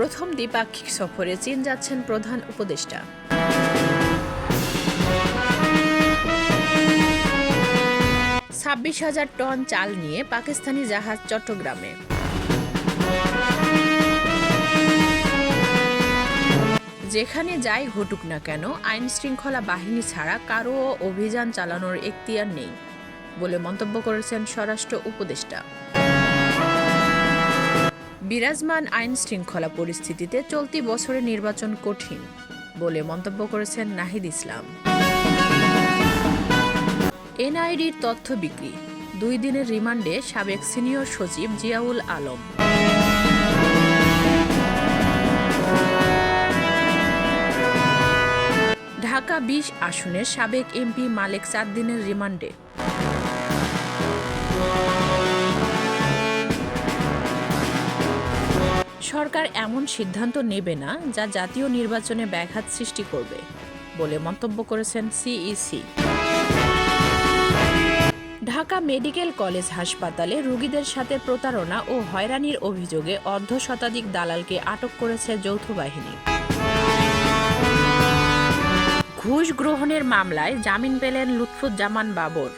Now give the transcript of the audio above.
প্রথম দ্বিপাক্ষিক সফরে চীন যাচ্ছেন প্রধান উপদেষ্টা। 26,000 টন চাল নিয়ে পাকিস্তানি জাহাজ চট্টগ্রামে। যেখানে যাই ঘটুক না কেন আইন শৃঙ্খলা বাহিনী ছাড়া কারও অভিযান চালানোর এখতিয়ার নেই বলে মন্তব্য করেছেন স্বরাষ্ট্র উপদেষ্টা। বিরাজমান আইন শৃঙ্খলা পরিস্থিতিতে চলতি বছরে নির্বাচন কঠিন বলে মন্তব্য করেছেন নাহিদ ইসলাম। এনআইডির তথ্য বিক্রি, 2 দিনের রিমান্ডে সাবেক সিনিয়র সচিব জিয়াউল আলম। ঢাকা 20 আসনের সাবেক এমপি মালেক 4 দিনের রিমান্ডে। সরকার এমন সিদ্ধান্ত নেবে না যা জাতীয় নির্বাচনে ব্যাঘাত সৃষ্টি করবে বলে মন্তব্য করেছেন সিইসি। ঢাকা মেডিকেল কলেজ হাসপাতালে রোগীদের সাথে প্রতারণা ও হয়রানির অভিযোগে অর্ধশতাধিক দালালকে আটক করেছে যৌথ বাহিনী। ঘুষ গ্রহণের মামলায় জামিন পেলেন লুৎফুজ্জামান বাবর।